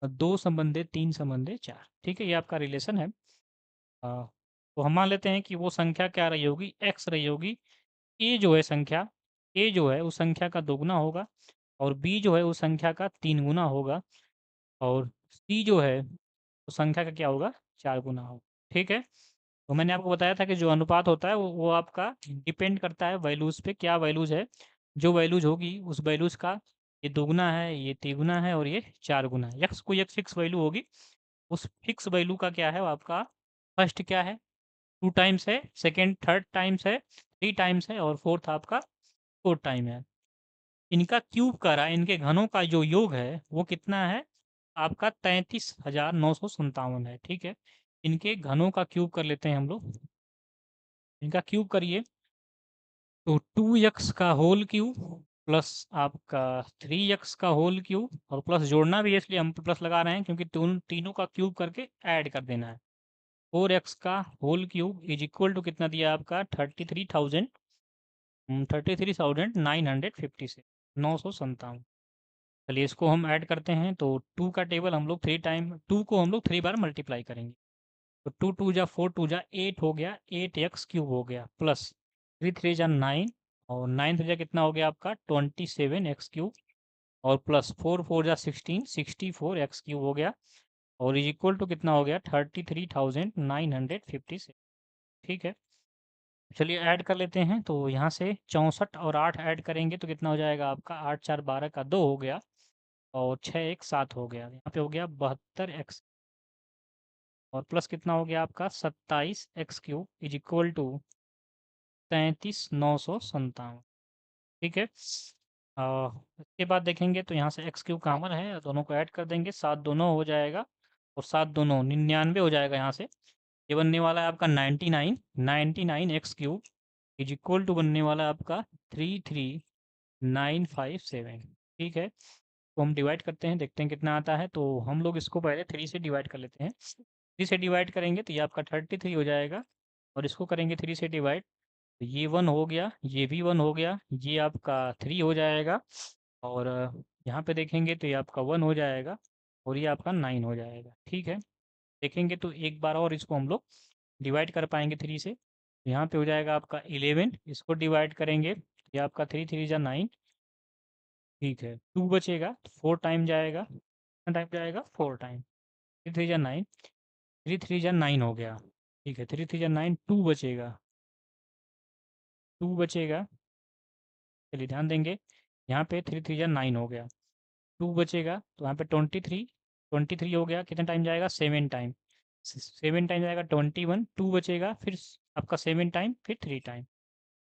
और 2 संबंधित 3 संबंधित 4, ठीक है। ये आपका रिलेशन है। तो हम मान लेते हैं कि वो संख्या क्या रही होगी, एक्स रही होगी। ए जो है संख्या, ए जो है उस संख्या का दोगुना होगा, और बी जो है उस संख्या का 3 गुना होगा। और सी जो है तो संख्या का क्या होगा 4 गुना होगा। ठीक है, तो मैंने आपको बताया था कि जो अनुपात होता है वो आपका डिपेंड करता है वैल्यूज़ पे, क्या वैल्यूज़ है, जो वैल्यूज़ होगी उस वैल्यूज़ का ये दोगुना है, ये तिगुना है और ये 4 गुना है। यक्स कोई एक फिक्स वैल्यू होगी, उस फिक्स वैल्यू का क्या है वो आपका फर्स्ट क्या है 2 टाइम्स है, सेकंड थर्ड टाइम्स है, 3 टाइम्स है और फोर्थ आपका 4 टाइम है। इनका क्यूब करा, इनके घनों का जो योग है वो कितना है आपका 33,957 है। ठीक है, इनके घनों का क्यूब कर लेते हैं हम लोग। इनका क्यूब करिए तो 2x का होल क्यूब प्लस आपका 3x का होल क्यूब और प्लस जोड़ना भी है इसलिए हम प्लस लगा रहे हैं क्योंकि तीनों का क्यूब करके ऐड कर देना है। 4x का whole cube is equal to कितना दिया आपका 33,957 957। चलिए इसको हम ऐड करते हैं तो 2 का टेबल हम लोग 3 टाइम 2 को हम लोग 3 बार मल्टीप्लाई करेंगे तो 2 2 जा 4 2 जा 8 हो गया, 8x क्यूब हो गया प्लस 3 3 जा 9 और 9 3 जा कितना हो गया आपका 27x क्यूब और प्लस 4 4 जा 16 64x क्यूब हो गया और इज इक्वल टू कितना हो गया 33,956। ठीक है, चलिए ऐड कर लेते हैं तो यहाँ से 64 और 8 ऐड करेंगे तो कितना हो जाएगा आपका 8 4 12 का 2 हो गया और 6 1 7 हो गया, यहाँ पे हो गया 72x और प्लस कितना हो गया आपका 27x cube is equal to 33,957। ठीक है, इसके बाद देखेंगे तो यहाँ से एक्स क्यूब कॉमन है, दोनों को ऐड कर देंगे, 7 दोनों हो जाएगा और 7 दोनों 99 हो जाएगा। यहाँ से ये बनने वाला है आपका 99 X cube is equal to बनने वाला है आपका 33,957। ठीक है, तो हम डिवाइड करते हैं, देखते हैं कितना आता है। तो हम लोग इसको पहले 3 से डिवाइड कर लेते हैं। 3 से डिवाइड करेंगे तो ये आपका 33 हो जाएगा और इसको करेंगे 3 से डिवाइड तो ये 1 हो गया, ये भी 1 हो गया, ये आपका 3 हो जाएगा और यहाँ पे देखेंगे तो ये आपका 1 हो जाएगा और ये आपका 9 हो जाएगा। ठीक है, देखेंगे तो एक बार और इसको हम लोग डिवाइड कर पाएंगे 3 से, यहाँ पे हो जाएगा आपका 11, इसको डिवाइड करेंगे तो ये आपका 3 3 जा 9। ठीक है, 2 बचेगा तो 4 टाइम जाएगा, कितना टाइम जाएगा 4 टाइम, 3 3 जा 9, 3 3 जा 9 हो गया। ठीक है, 3 3 जा 9, 2 बचेगा, 2 बचेगा, चलिए ध्यान देंगे यहाँ पे 3 3 जा 9 हो गया, 2 बचेगा तो यहाँ पे 23 हो गया, कितना टाइम जाएगा 7 टाइम, 7 टाइम जाएगा 21, 2 बचेगा फिर आपका 7 टाइम फिर 3 टाइम।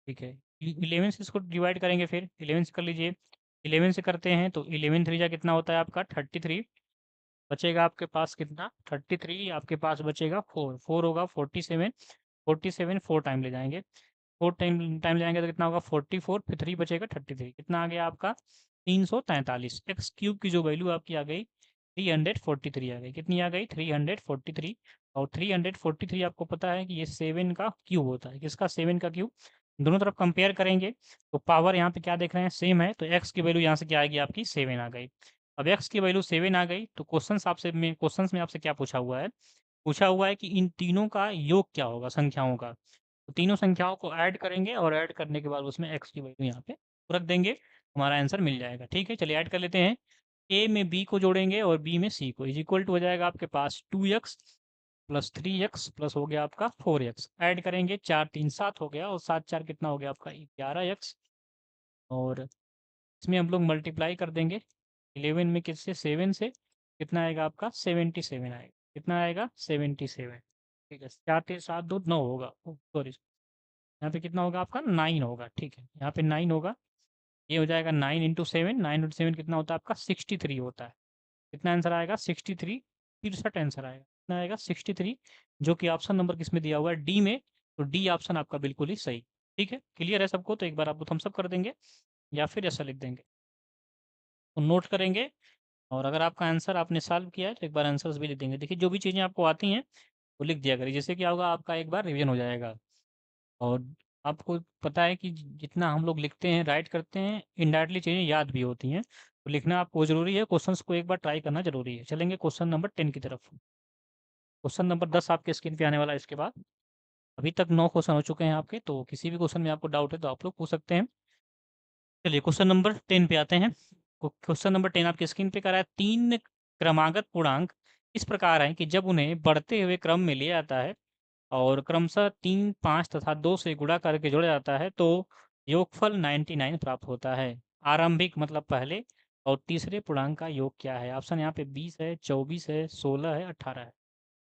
ठीक है, 11 से इसको डिवाइड करेंगे, फिर 11 से कर लीजिए, 11 से करते हैं तो 11 3 जा कितना होता है आपका 33, बचेगा आपके पास कितना 33, आपके पास बचेगा 4, 4 होगा 47, 47 4 टाइम ले जाएंगे, 4 टाइम टाइम ले जाएंगे तो कितना होगा 44, फिर 3 बचेगा 33, कितना आ गया आपका 343। एक्स क्यूब की जो वैल्यू आपकी आ गई 343 आ गई, कितनी आ गई 343। और 343 आपको पता है कि ये 7 का क्यूब होता है, किसका 7 का क्यूब। दोनों तरफ कंपेयर करेंगे तो पावर यहाँ पे क्या देख रहे हैं सेम है, तो एक्स की वैल्यू यहाँ से क्या आएगी आपकी 7 आ गई। अब एक्स की वैल्यू 7 आ गई तो क्वेश्चंस में आपसे क्या पूछा हुआ है, पूछा हुआ है कि इन तीनों का योग क्या होगा संख्याओं का। तो तीनों संख्याओं को ऐड करेंगे और ऐड करने के बाद उसमें एक्स की वैल्यू यहाँ पे रख देंगे, हमारा आंसर मिल जाएगा। ठीक है, चलिए ऐड कर लेते हैं, ए में बी को जोड़ेंगे और बी में सी को, इज इक्वल टू हो जाएगा आपके पास 2x प्लस 3x प्लस हो गया आपका 4x, ऐड करेंगे 4 3 7 हो गया और 7 4 कितना हो गया आपका 11x और इसमें हम लोग मल्टीप्लाई कर देंगे 11 में किससे 7 से, कितना आएगा आपका 77 आएगा, कितना आएगा 77। ठीक है, 4 3 7 2 9 होगा, सॉरी यहाँ पे कितना होगा आपका 9 होगा। ठीक है, यहाँ पे 9 होगा, ये हो जाएगा 9 इंटू 7 कितना होता है आपका 63 होता है, कितना आंसर आएगा 63, 63 आंसर आएगा, कितना आएगा 63, जो कि ऑप्शन नंबर किस में दिया हुआ है डी में, तो डी ऑप्शन आपका बिल्कुल ही सही। ठीक है, क्लियर है सबको, तो एक बार आप थम्स अप कर देंगे या फिर ऐसा लिख देंगे तो नोट करेंगे। और अगर आपका आंसर आपने सॉल्व किया है तो एक बार आंसर्स भी लिख देंगे। देखिए जो भी चीज़ें आपको आती हैं वो लिख दिया करिए, जिससे क्या होगा आपका एक बार रिवीजन हो जाएगा। और आपको पता है कि जितना हम लोग लिखते हैं राइट करते हैं इनडायरेक्टली चीज़ें याद भी होती हैं, तो लिखना आपको ज़रूरी है, क्वेश्चंस को एक बार ट्राई करना ज़रूरी है। चलेंगे क्वेश्चन नंबर 10 की तरफ। क्वेश्चन नंबर 10 आपके स्क्रीन पे आने वाला है इसके बाद। अभी तक 9 क्वेश्चन हो चुके हैं आपके, तो किसी भी क्वेश्चन में आपको डाउट है तो आप लोग पूछ सकते हैं। चलिए क्वेश्चन नंबर 10 पे आते हैं। क्वेश्चन नंबर 10 आपके स्क्रीन पे कर रहा है, 3 क्रमागत पूर्णांक इस प्रकार हैं कि जब उन्हें बढ़ते हुए क्रम में लिया जाता है और क्रमशः 3, 5 तथा 2 से गुणा करके जोड़ा जाता है तो योगफल 99 प्राप्त होता है। आरंभिक मतलब पहले और तीसरे पूर्णांक का योग क्या है? ऑप्शन यहाँ पे 20 है, 24 है, 16 है, 18 है।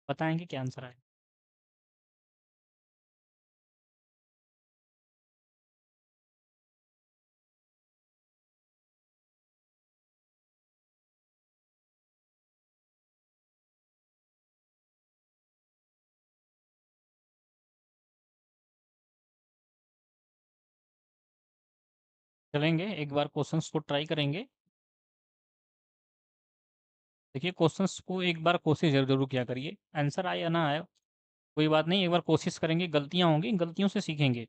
बताएँगे क्या आंसर है? चलेंगे एक बार क्वेश्चंस को ट्राई करेंगे। देखिए क्वेश्चंस को एक बार कोशिश ज़रूर किया करिए। आंसर आए या ना आए, कोई बात नहीं, एक बार कोशिश करेंगे, गलतियाँ होंगी, गलतियों से सीखेंगे।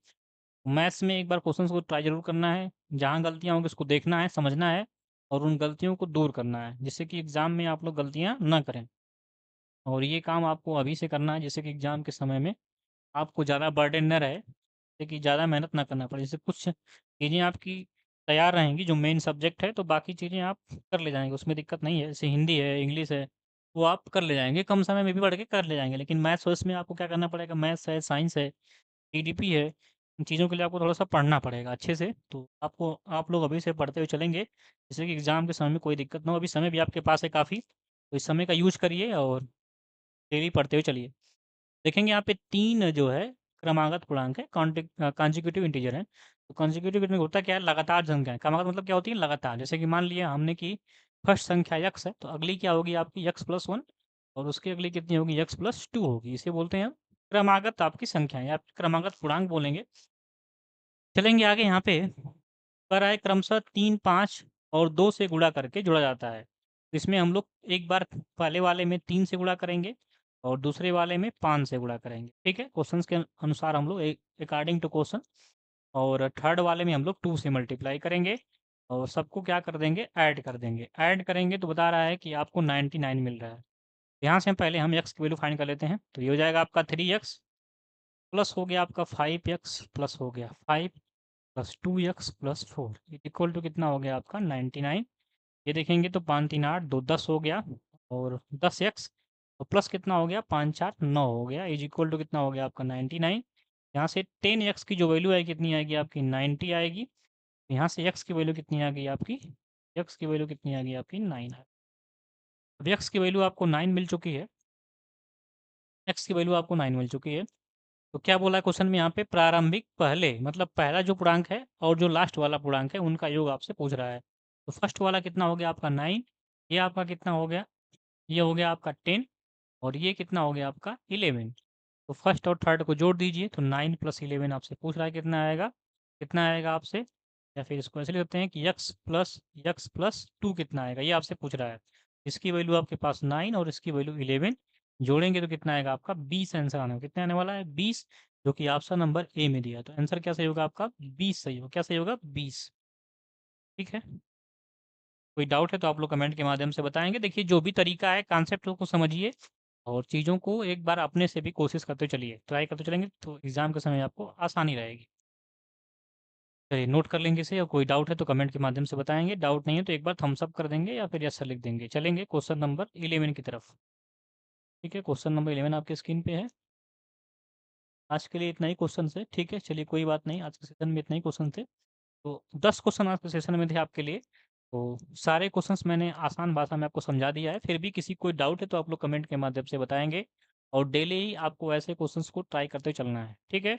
मैथ्स में एक बार क्वेश्चंस को ट्राई ज़रूर करना है, जहाँ गलतियाँ होंगी उसको देखना है, समझना है और उन गलतियों को दूर करना है, जिससे कि एग्ज़ाम में आप लोग गलतियाँ ना करें। और ये काम आपको अभी से करना है, जिससे कि एग्ज़ाम के समय में आपको ज़्यादा बर्डन ना रहे, जैसे कि ज़्यादा मेहनत ना करना पड़े। जैसे कुछ चीज़ें आपकी तैयार रहेंगी, जो मेन सब्जेक्ट है, तो बाकी चीज़ें आप कर ले जाएँगे, उसमें दिक्कत नहीं है। जैसे हिंदी है, इंग्लिश है, वो आप कर ले जाएँगे, कम समय में भी पढ़ के कर ले जाएँगे। लेकिन मैथ्स-वैथ्स में आपको क्या करना पड़ेगा, मैथ्स है, साइंस है, टीडीपी है, इन चीज़ों के लिए आपको थोड़ा-सा पढ़ना पड़ेगा अच्छे से। तो आपको आप लोग अभी से पढ़ते हुए चलेंगे, जिससे कि एग्ज़ाम के समय में कोई दिक्कत ना हो। अभी समय भी आपके पास है काफ़ी, तो इस समय का यूज़ करिए और डेली पढ़ते हुए चलिए। देखेंगे यहाँ पे 3 जो है क्रमागत पूर्णांक है, कॉन्जिक्यूटिव इंटीजर है। तो कॉन्जिक्यूटिव में होता क्या है, लगातार संख्याएँ। क्रमागत मतलब क्या होती है, लगातार। जैसे कि मान लिया हमने कि फर्स्ट संख्या x है, तो अगली क्या होगी आपकी x + 1 और उसकी अगली कितनी होगी x + 2 होगी। इसे बोलते हैं हम क्रमागत आपकी संख्याएँ या क्रमागत पूर्णांक बोलेंगे। चलेंगे आगे यहाँ पे कर आए क्रमशः 3, 5 और 2 से गुणा करके जोड़ा जाता है। इसमें हम लोग एक बार पहले वाले में 3 से गुणा करेंगे और दूसरे वाले में 5 से गुणा करेंगे। ठीक है? क्वेश्चंस के अनुसार हम लोग अकॉर्डिंग टू क्वेश्चन और थर्ड वाले में हम लोग 2 से मल्टीप्लाई करेंगे और सबको क्या कर देंगे, ऐड कर देंगे। ऐड करेंगे तो बता रहा है कि आपको 99 मिल रहा है। यहाँ से हम पहले हम x की वैल्यू फाइंड कर लेते हैं। तो ये हो जाएगा आपका 3x प्लस हो गया आपका 5x प्लस हो गया 5 plus 2x plus 4 equal to कितना हो गया आपका 99। ये देखेंगे तो 5 3 8 2 10 हो गया और 10x और प्लस कितना हो गया 5 4 9 हो गया इज इक्वल टू कितना हो गया आपका 99। यहाँ से 10x की जो वैल्यू है कितनी आएगी आपकी 90 आएगी। यहाँ से x की वैल्यू कितनी आ गई आपकी, x की वैल्यू कितनी आ गई आपकी 9 है। अब x की वैल्यू आपको 9 मिल चुकी है, x की वैल्यू आपको 9 मिल चुकी है। तो क्या बोला है क्वेश्चन में यहाँ पे, प्रारंभिक पहले मतलब पहला जो पूर्णांक है और जो लास्ट वाला पूर्णांक है उनका योग आपसे पूछ रहा है। तो फर्स्ट वाला कितना हो गया आपका 9, ये आपका कितना हो गया, ये हो गया आपका 10 और ये कितना हो गया आपका 11। तो फर्स्ट और थर्ड को जोड़ दीजिए तो 9 + 11 आपसे पूछ रहा है कितना आएगा आपसे, या फिर इसको ऐसे लिख सकते हैं कि x+2 कितना आएगा, ये आपसे पूछ रहा है। इसकी वैल्यू आपके पास 9 और इसकी वैल्यू 11 जोड़ेंगे तो कितना आएगा आपका 20 आंसर आने कितना आने वाला है 20, जो कि ऑप्शन नंबर ए में दिया है। तो आंसर क्या सही होगा आपका 20 सही होगा, क्या सही होगा 20। ठीक है, कोई डाउट है तो आप लोग कमेंट के माध्यम से बताएंगे। देखिए जो भी तरीका है कॉन्सेप्ट को समझिए और चीज़ों को एक बार अपने से भी कोशिश करते चलिए, ट्राई करते चलेंगे तो एग्ज़ाम के समय आपको आसानी रहेगी। चलिए नोट कर लेंगे इसे और कोई डाउट है तो कमेंट के माध्यम से बताएँगे, डाउट नहीं है तो एक बार थम्स अप कर देंगे या फिर यस सर लिख देंगे। चलेंगे क्वेश्चन नंबर 11 की तरफ। ठीक है, क्वेश्चन नंबर 11 आपकी स्क्रीन पे है। आज के लिए इतना ही क्वेश्चन है, ठीक है, चलिए कोई बात नहीं, आज के सेशन में इतना ही क्वेश्चन थे। तो 10 क्वेश्चन आज के सेशन में थे आपके लिए। तो सारे क्वेश्चंस मैंने आसान भाषा में आपको समझा दिया है, फिर भी किसी कोई डाउट है तो आप लोग कमेंट के माध्यम से बताएँगे और डेली ही आपको ऐसे क्वेश्चंस को ट्राई करते चलना है, ठीक है?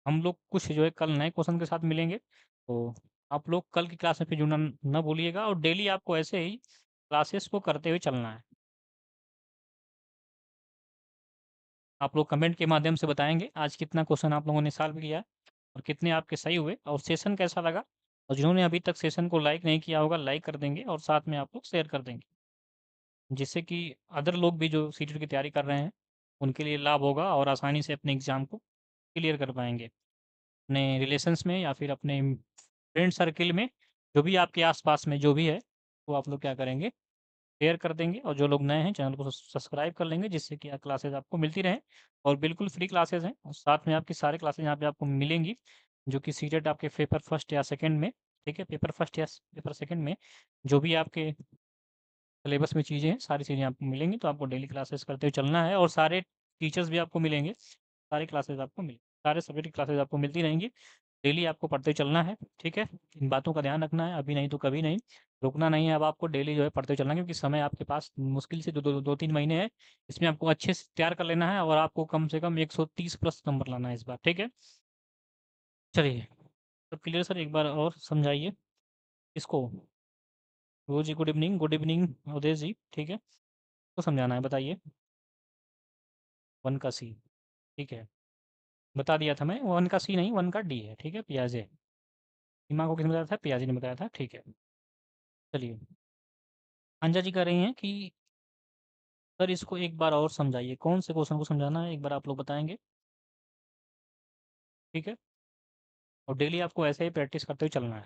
हम लोग कुछ जो है कल नए क्वेश्चन के साथ मिलेंगे, तो आप लोग कल की क्लास में फिर जुड़ना ना भूलिएगा और डेली आपको ऐसे ही क्लासेस को करते हुए चलना है। आप लोग कमेंट के माध्यम से बताएँगे आज कितना क्वेश्चन आप लोगों ने सॉल्व किया है और कितने आपके सही हुए और सेशन कैसा लगा? और जिन्होंने अभी तक सेशन को लाइक नहीं किया होगा, लाइक कर देंगे और साथ में आप लोग शेयर कर देंगे। जिससे कि अदर लोग भी जो सीटेट की तैयारी कर रहे हैं, उनके लिए लाभ होगा और आसानी से अपने एग्ज़ाम को क्लियर कर पाएँगे। अपने रिलेशंस में या फिर अपने फ्रेंड सर्किल में, जो भी आपके आस-पास में जो भी है, वो आप लोग क्या करेंगे, शेयर कर देंगे और जो लोग नए हैं चैनल को सब्सक्राइब कर लेंगे जिससे कि क्लासेस आपको मिलती रहें और बिल्कुल फ्री क्लासेस हैं और साथ में आपकी सारी क्लासेस यहाँ पे आपको मिलेंगी, जो कि सीटेट आपके पेपर फर्स्ट या सेकंड में, ठीक है, पेपर फर्स्ट या पेपर सेकंड में जो भी आपके सिलेबस में चीज़ें हैं, सारी चीज़ें आपको मिलेंगी, तो आपको डेली क्लासेस करते हुए चलना है और सारे टीचर्स भी आपको मिलेंगे, सारी क्लासेस आपको मिल सारे सब्जेक्ट की क्लासेस आपको मिलती रहेंगी। डेली आपको पढ़ते चलना है, ठीक है? इन बातों का ध्यान रखना है, अभी नहीं तो कभी नहीं, रुकना नहीं है अब आपको डेली जो है पढ़ते चलना है क्योंकि समय आपके पास मुश्किल से 2-3 महीने हैं, इसमें आपको अच्छे से तैयार कर लेना है और आपको कम से कम 130 प्लस नंबर लाना है इस बार, ठीक है? चलिए, तो क्लियर सर एक बार और समझाइए इसको। वो जी गुड इवनिंग उदय जी, ठीक है? तो समझाना है, बताइए। 1 का सी, ठीक है? बता दिया था मैं, 1 का सी नहीं 1 का डी है, ठीक है? पियाजे। सीमा को किसने बताया था? पियाजे ने बताया था, ठीक है? चलिए, अंजा जी कह रही हैं कि सर इसको एक बार और समझाइए, कौन से क्वेश्चन को समझाना है एक बार आप लोग बताएँगे, ठीक है? और डेली आपको ऐसे ही प्रैक्टिस करते हुए चलना है।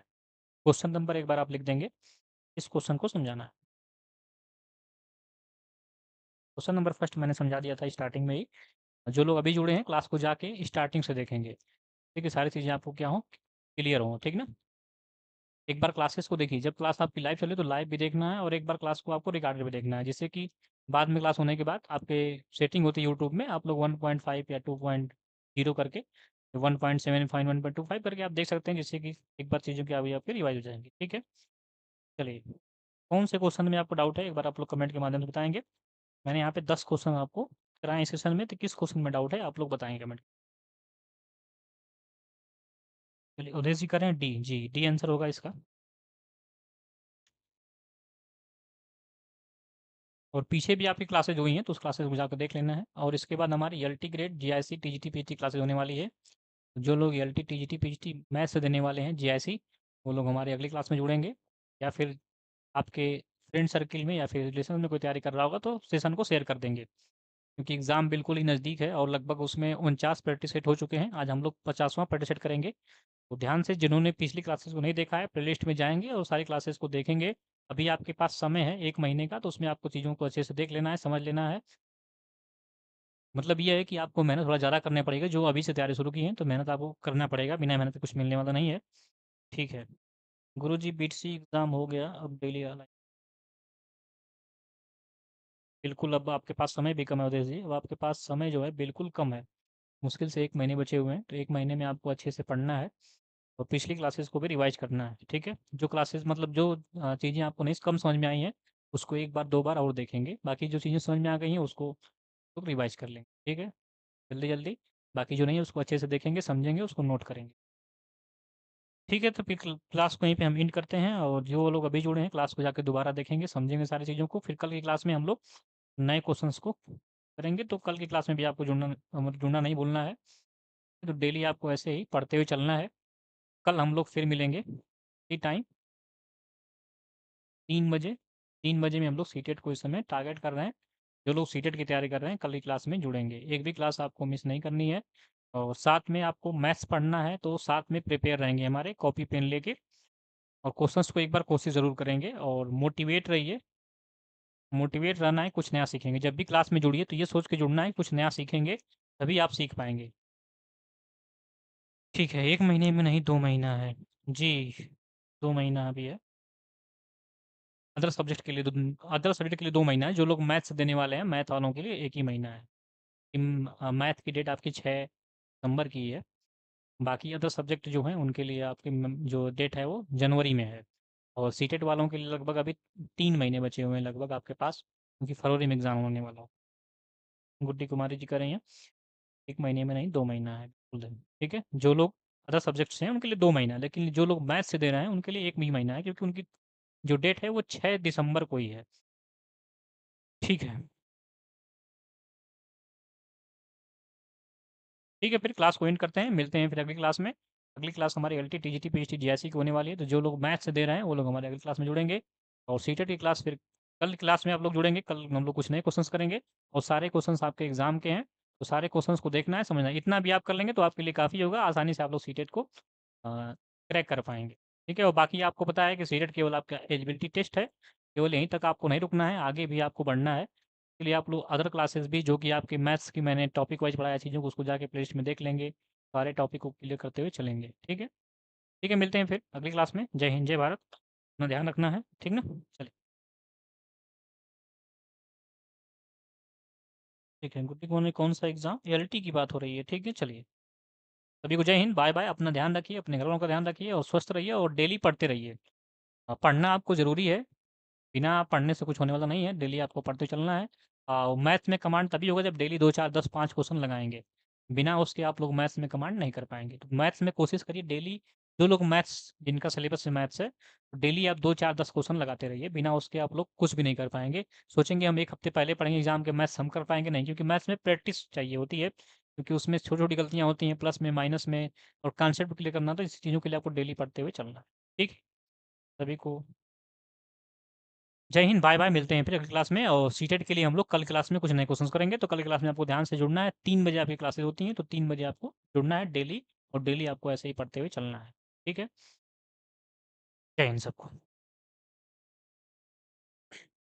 क्वेश्चन नंबर एक बार आप लिख देंगे, इस क्वेश्चन को समझाना है। क्वेश्चन नंबर फर्स्ट मैंने समझा दिया था स्टार्टिंग में ही, जो लोग अभी जुड़े हैं क्लास को जाके स्टार्टिंग से देखेंगे, ठीक है? सारी चीज़ें आपको क्या हों, क्लियर हों, ठीक ना? एक बार क्लासेस को देखिए, जब क्लास आपकी लाइव चले तो लाइव भी देखना है और एक बार क्लास को आपको रिकॉर्डेड भी देखना है, जिससे कि बाद में क्लास होने के बाद आपके सेटिंग होती है यूट्यूब में, आप लोग 1.5 या 2.0 करके 1.75 1.25 करके आप देख सकते हैं, जिससे कि एक बार चीज़ों की अभी आपकी रिवाइज हो जाएंगी, ठीक है? चलिए, कौन से क्वेश्चन में आपको डाउट है एक बार आप लोग कमेंट के माध्यम से बताएंगे। मैंने यहाँ पे 10 क्वेश्चन आपको कराए इस सेशन में, तो किस क्वेश्चन में डाउट है आप लोग बताएंगे कमेंट। चलिए उदय जी करें डी, जी डी आंसर होगा इसका। और पीछे भी आपकी क्लासेज हुई हैं तो उस क्लासेज को जाकर देख लेना है। और इसके बाद हमारी L T grade G I C T G T P H D classes होने वाली है। जो लोग L T G T P H D math से देने वाले हैं जी आई सी, वो लोग हमारी अगली क्लास में जुड़ेंगे, या फिर आपके फ्रेंड सर्किल में या फिर रिलेशन में कोई तैयारी कर रहा होगा तो सेशन को शेयर कर देंगे, क्योंकि एग्ज़ाम बिल्कुल ही नज़दीक है और लगभग उसमें 49 प्रैक्टिस सेट हो चुके हैं। आज हम लोग 50वां प्रैक्टिस सेट करेंगे। तो ध्यान से जिन्होंने पिछली क्लासेस को नहीं देखा है प्लेलिस्ट में जाएंगे और सारी क्लासेस को देखेंगे। अभी आपके पास समय है 1 महीने का, तो उसमें आपको चीज़ों को अच्छे से देख लेना है, समझ लेना है। मतलब ये है कि आपको मेहनत थोड़ा ज़्यादा करनी पड़ेगी, जो अभी से तैयारी शुरू की है तो मेहनत आपको करना पड़ेगा, बिना मेहनत के कुछ मिलने वाला नहीं है, ठीक है? गुरुजी बीटीसी एग्ज़ाम हो गया, अब डेली ऑनलाइन। बिल्कुल, अब आपके पास समय भी कम है उदय जी, अब आपके पास समय जो है बिल्कुल कम है। मुश्किल से 1 महीने बचे हुए हैं, तो 1 महीने में आपको अच्छे से पढ़ना है और पिछली क्लासेस को भी रिवाइज़ करना है, ठीक है? जो क्लासेस मतलब जो चीज़ें आपको नहीं कम समझ में आई हैं, उसको 1 बार 2 बार और देखेंगे। बाकी जो चीज़ें समझ में आ गई हैं उसको तो रिवाइज़ कर लेंगे, ठीक है? जल्दी-जल्दी, बाकी जो नहीं है उसको अच्छे से देखेंगे, समझेंगे, उसको नोट करेंगे। ठीक है, तो फिर क्लास को यहीं पे हम एंड करते हैं और जो लोग अभी जुड़े हैं क्लास को जाके दोबारा देखेंगे, समझेंगे सारी चीज़ों को, फिर कल की क्लास में हम लोग नए क्वेश्चन्स को करेंगे। तो कल की क्लास में भी आपको जुड़ना नहीं भूलना है। तो डेली आपको ऐसे ही पढ़ते हुए चलना है। कल हम लोग फिर मिलेंगे, इसी टाइम 3 बजे। 3 बजे में हम लोग सीटेट को इस समय टारगेट कर रहे हैं। जो लोग सीटेट की तैयारी कर रहे हैं कल की क्लास में जुड़ेंगे। एक भी क्लास आपको मिस नहीं करनी है और साथ में आपको मैथ्स पढ़ना है तो साथ में प्रिपेयर रहेंगे हमारे कॉपी पेन लेके, और क्वेश्चंस को एक बार कोशिश ज़रूर करेंगे और मोटिवेट रहिए। मोटिवेट रहना है, कुछ नया सीखेंगे। जब भी क्लास में जुड़िए तो ये सोच के जुड़ना है कुछ नया सीखेंगे, तभी आप सीख पाएँगे। ठीक है, 1 महीने में नहीं 2 महीना है। जी, 2 महीना अभी है। अदर सब्जेक्ट के लिए 2 महीना है। जो लोग मैथ्स देने वाले हैं, मैथ वालों के लिए 1 ही महीना है। मैथ की डेट आपकी 6 दिसंबर की है। बाकी अदर सब्जेक्ट जो हैं उनके लिए आपकी जो डेट है वो जनवरी में है। और सीटेट वालों के लिए लगभग अभी 3 महीने बचे हुए हैं लगभग आपके पास, क्योंकि फरवरी में एग्ज़ाम होने वाला है। गुड्डी कुमारी जी कह रही हैं 1 महीने में नहीं 2 महीना है, बिल्कुल ठीक है। जो लोग अदर सब्जेक्ट्स हैं उनके लिए 2 महीना है, लेकिन जो लोग मैथ से दे रहे हैं उनके लिए 1 ही महीना है, क्योंकि उनकी जो डेट है वो 6 दिसंबर को ही है। ठीक है। ठीक है, फिर क्लास को एंड करते हैं, मिलते हैं फिर अगली क्लास में। अगली क्लास हमारी एलटी, टीजीटी, पीएचडी, जीआईसी की होने वाली है, तो जो लोग मैथ से दे रहे हैं वो लोग हमारे अगली क्लास में जुड़ेंगे। और सीटेट की क्लास फिर कल की क्लास में आप लोग जुड़ेंगे। कल हम लोग कुछ नए क्वेश्चंस करेंगे और सारे क्वेश्चंस आपके एग्जाम के हैं, तो सारे क्वेश्चंस को देखना है, समझना है। इतना भी आप कर लेंगे तो आपके लिए काफ़ी होगा, आसानी से आप लोग सीटेट को क्रैक कर पाएंगे, ठीक है। और बाकी आपको पता है कि सीटेट केवल आपका एलिजिबिलिटी टेस्ट है, केवल यहीं तक आपको नहीं रुकना है, आगे भी आपको बढ़ना है। के लिए आप लोग अदर क्लासेस भी जो कि आपकी मैथ्स की मैंने टॉपिक वाइज पढ़ाया चीज़ों को, उसको जाके प्लेलिस्ट में देख लेंगे, सारे टॉपिक को क्लियर करते हुए चलेंगे, ठीक है। ठीक है, मिलते हैं फिर अगली क्लास में। जय हिंद, जय भारत। अपना ध्यान रखना है, ठीक ना। चलिए। ठीक है, गुड्डी को ने कौन-सा एग्ज़ाम? एलटी की बात हो रही है, ठीक है, चलिए। सभी को जय हिंद, बाय-बाय, अपना ध्यान रखिए, अपने घरवालों का ध्यान रखिए और स्वस्थ रहिए और डेली पढ़ते रहिए। पढ़ना आपको ज़रूरी है, बिना पढ़ने से कुछ होने वाला नहीं है, डेली आपको पढ़ते चलना है। मैथ्स में कमांड तभी होगा जब डेली 2, 4, 10, 5 क्वेश्चन लगाएँगे। बिना उसके आप लोग मैथ्स में कमांड नहीं कर पाएँगे। तो मैथ्स में कोशिश करिए डेली, जो लोग मैथ्स जिनका सिलेबस में मैथ्स है, डेली आप 2, 4, 10 क्वेश्चन लगाते रहिए, बिना उसके आप लोग कुछ भी नहीं कर पाएँगे। सोचेंगे हम 1 हफ्ते पहले पढ़ेंगे एग्ज़ाम के, मैथ्स हम कर पाएँगे, नहीं, क्योंकि मैथ्स में प्रैक्टिस चाहिए होती है, क्योंकि उसमें छोटी-छोटी गलतियाँ होती हैं, प्लस में, माइनस में, और कॉन्सेप्ट क्लियर करना, तो इस चीज़ों के लिए आपको डेली पढ़ते हुए चलना है। ठीक है? सभी को जय हिंद, बाय-बाय, मिलते हैं फिर अगली क्लास में। और सीटेट के लिए हम लोग कल क्लास में कुछ नए क्वेश्चंस करेंगे, तो कल की क्लास में आपको ध्यान से जुड़ना है। 3 बजे आपकी क्लासेस होती हैं, तो 3 बजे आपको जुड़ना है डेली, और डेली आपको ऐसे ही पढ़ते हुए चलना है। ठीक है? जय हिंद सबको।